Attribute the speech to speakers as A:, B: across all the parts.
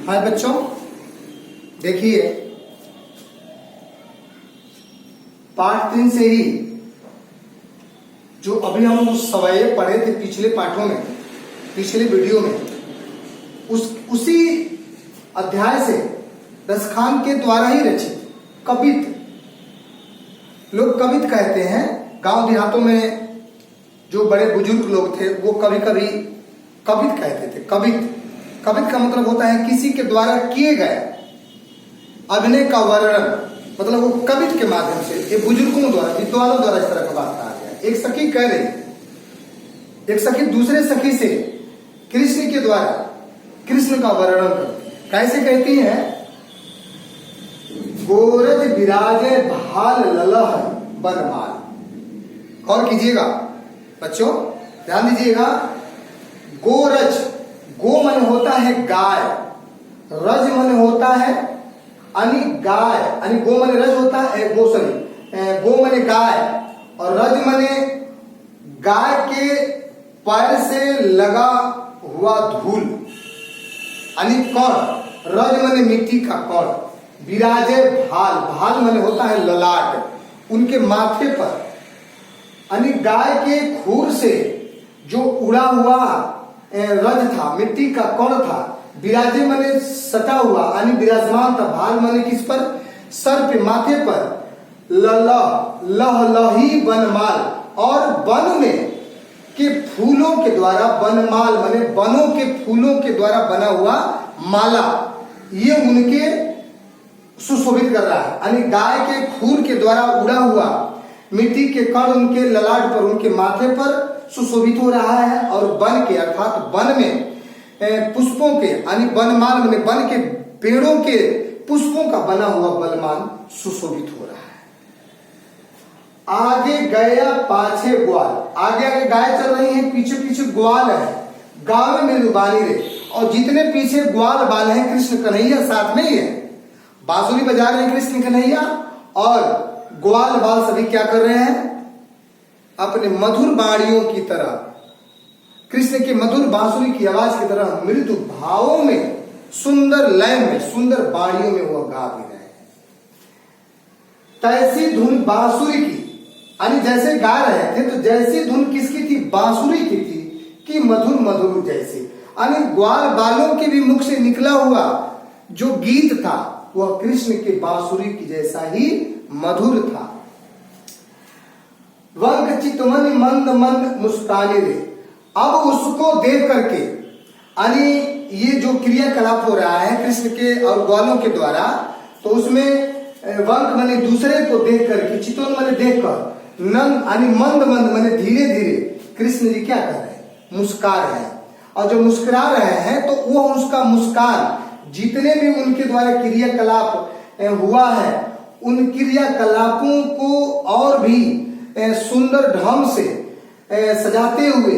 A: हाय बच्चों, देखिए पाठ 3 से ही जो अभी हम सवाल पढ़े थे पिछले पाठों में, पिछले वीडियो में, उसी अध्याय से रसखान के द्वारा ही रचित कवित, लोग कवित कहते हैं। गांव देहातों में जो बड़े बुजुर्ग लोग थे वो कभी कभी कवित कहते थे। कवित का मतलब होता है किसी के द्वारा किए गए अभिनय का वर्णन, मतलब वो कवित के माध्यम से, ये बुजुर्गों द्वारा, विद्वानों द्वारा इस तरह का बात कहा गया। एक सखी कह रही, एक सखी दूसरे सखी से कृष्ण के द्वारा कृष्ण का वर्णन करती है। कैसे कहती है? गोरज विराजे भाल ललह बनमाल। और कीजिएगा बच्चों, ध्यान दीजिएगा। गोरज, गो मन होता है गाय, रज मन होता है अनि गाय, अनि गो मन रज होता है, गो मने गाय और रज मने गाय के पैर से लगा हुआ धूल, अनि कण, रज मने मिट्टी का कण, विराजे भाल, भाल मने होता है ललाट, उनके माथे पर, अनि गाय के खूर से जो उड़ा हुआ रज था, मिट्टी का कण था, विराजे मने सटा हुआ, यानी विराजमान था। भाल मने किस पर? सर पे, माथे पर। लह लही बनमाल, और वन में के फूलों के द्वारा, बनमाल मने वनों के फूलों के द्वारा बना हुआ माला, ये उनके सुशोभित कर रहा है। यानी गाय के खूर के द्वारा उड़ा हुआ मिट्टी के कण उनके ललाट पर, उनके माथे पर सुशोभित हो रहा है। और वन के, अर्थात वन में पुष्पों के, यानी बनमाल मैंने वन के पेड़ों के पुष्पों का बना हुआ बलमान सुशोभित हो रहा है। आगे गया पाछे ग्वाल, आगे आगे गाय चल रही है, पीछे पीछे ग्वाल है। गाँव में लुबानी रे, और जितने पीछे ग्वाल बाल हैं कृष्ण कन्हैया साथ में ही है। बांसुरी बजा रहे हैं कृष्ण कन्हैया, और ग्वाल बाल सभी क्या कर रहे हैं? अपने मधुर बाणियों की तरह, कृष्ण के मधुर बांसुरी की आवाज की तरह मृदु भावों में, सुंदर लय में, सुंदर बाणियों में वह गा भी रहे हैं। तैसी धुन बांसुरी की, यानी जैसे गा रहे थे तो जैसी धुन किसकी थी? बांसुरी की थी, कि मधुर मधुर जैसे, यानी ग्वाल बालों के भी मुख से निकला हुआ जो गीत था वह कृष्ण के बांसुरी की जैसा ही मधुर था। वंक चितमन मंद मंद मुस्काने दे, अब उसको देख करके, यानी ये जो क्रियाकलाप हो रहा है कृष्ण के और ग्वालों के द्वारा, तो उसमें वंक माने दूसरे को देख करके, चितवन माने देख कर, नंद यानी मंद मंद माने धीरे धीरे कृष्ण जी क्या कर रहे हैं? मुस्कुरा रहे हैं। और जो मुस्कुरा रहे हैं तो वो उसका मुस्कान, जितने भी उनके द्वारा क्रियाकलाप हुआ है, उन क्रियाकलापों को और भी सुंदर ढंग से सजाते हुए,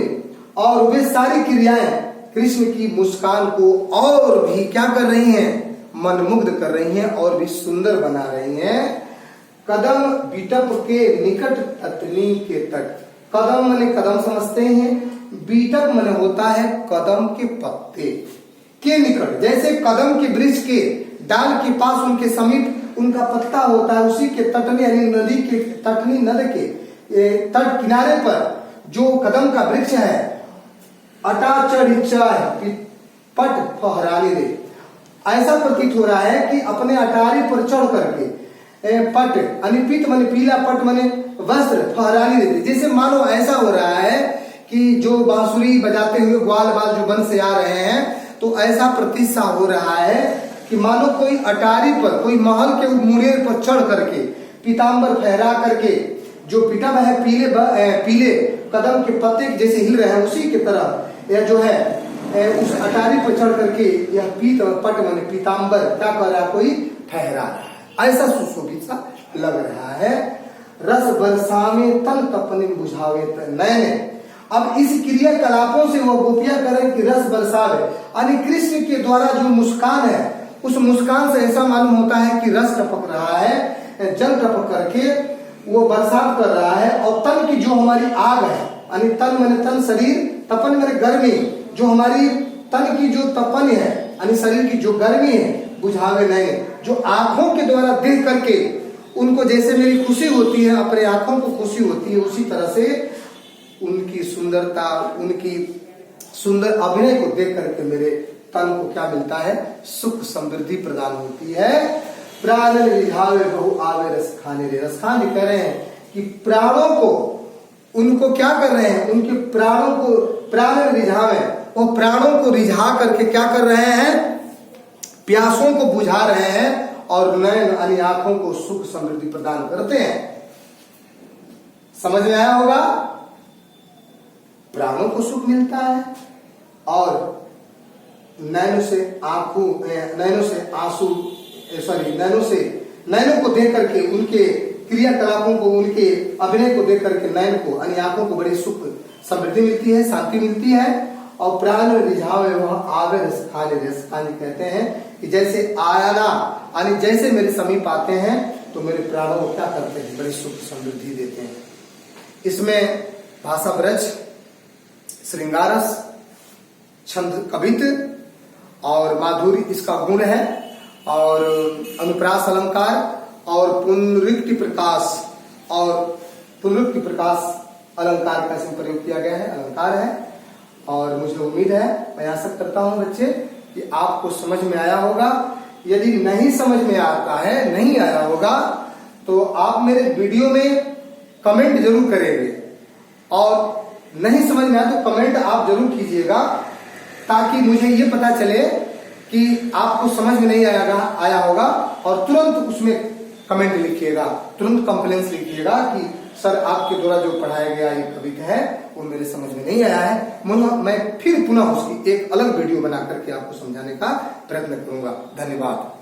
A: और वे सारी क्रियाएं कृष्ण की मुस्कान को और भी क्या कर रही हैं? मनमुग्ध कर रही हैं और भी सुंदर बना रही हैं। कदम बिटप के निकट ततनी के तट, कदम माने कदम समझते हैं, बीटप माने होता है कदम के पत्ते के निकट, जैसे कदम के वृक्ष के डाल के पास, उनके समीप उनका पत्ता होता है, उसी के तटनी यानी नदी के तटनी, नद के तट किनारे पर जो कदम का वृक्ष है, अटा चढ़ पट फहराने दे, ऐसा प्रतीत हो रहा है कि अपने अटारी पर चढ़ करके पट यानी पीत माने पीला, पट माने वस्त्र, फहराने देते, जैसे मानो ऐसा हो रहा है कि जो बांसुरी बजाते हुए ग्वाल बाल जो वन से आ रहे हैं, तो ऐसा प्रतीत सा हो रहा है कि मानो कोई अटारी पर, कोई महल के मुड़ेर पर चढ़ करके, पीताम्बर फहरा करके, जो पिटम है पीले कदम के पत्ते जैसे हिल रहे हैं, उसी की तरह यह जो है उस अटारी पर चढ़ करके यह पीत और पट माने पीताम्बर क्या कर रहा है? कोई ठहरा रहा है, ऐसा सुशोभित सा लग रहा है। रस बरसावे तन तपने बुझावे नयने, अब इस क्रियाकलापों से वह गोपियां करें कि रस बरसावे, यानी कृष्ण के द्वारा जो मुस्कान है, उस मुस्कान से ऐसा मालूम होता है कि रस टपक रहा है, जल टपक करके वो बरसात कर रहा है। और तन की जो हमारी आग है, यानी तन माने तन शरीर, तपन माने गर्मी, जो हमारी तन की जो तपन है, यानी शरीर की जो गर्मी है बुझावे नहीं, जो आंखों के द्वारा देख करके उनको जैसे मेरी खुशी होती है, अपने आंखों को खुशी होती है, उसी तरह से उनकी सुंदरता, उनकी सुंदर अभिनय को देख करके मेरे तन को क्या मिलता है, सुख समृद्धि प्रदान होती है। प्राण रिझावे बहु आवे रस खाने रे। रस खान कह रहे हैं कि प्राणों को, उनको क्या कर रहे हैं, उनके प्राणों को प्राण रिझावे, वो प्राणों को रिझा करके क्या कर रहे हैं, प्यासों को बुझा रहे हैं और नयन यानी आंखों को सुख समृद्धि प्रदान करते हैं। समझ में आया होगा? प्राणों को सुख मिलता है और नैनों से आंखों, नैनों से आंसू, सॉरी नैनों को देख करके, उनके क्रियाकलापों को, उनके अभिनय को देख करके नैन को यानी आंखों को बड़ी सुख समृद्धि मिलती है, शांति मिलती है। और प्राण रिझावे वह आवे रस खाने। रस खाने कहते हैं कि जैसे आयाना यानी जैसे मेरे समीप आते हैं तो मेरे प्राणों को क्या करते हैं, बड़ी सुख समृद्धि देते हैं। इसमें भाषा ब्रज, श्रृंगारस, छंद कवित और माधुरी इसका गुण है, और अनुप्रास अलंकार और पुनरुक्ति प्रकाश, और पुनरुक्ति प्रकाश अलंकार का इसमें प्रयोग किया गया है, अलंकार है। और मुझे उम्मीद है, मैं आशा करता हूं बच्चे कि आपको समझ में आया होगा। यदि नहीं समझ में आता है, नहीं आया होगा, तो आप मेरे वीडियो में कमेंट जरूर करेंगे, और नहीं समझ में आया तो कमेंट आप जरूर कीजिएगा, ताकि मुझे ये पता चले कि आपको समझ में नहीं आया होगा, और तुरंत उसमें कमेंट लिखिएगा, तुरंत कंप्लेंट्स लिखिएगा कि सर आपके द्वारा जो पढ़ाया गया ये कविता है वो मेरे समझ में नहीं आया है। मैं फिर पुनः उसकी एक अलग वीडियो बना करके आपको समझाने का प्रयत्न करूंगा। धन्यवाद।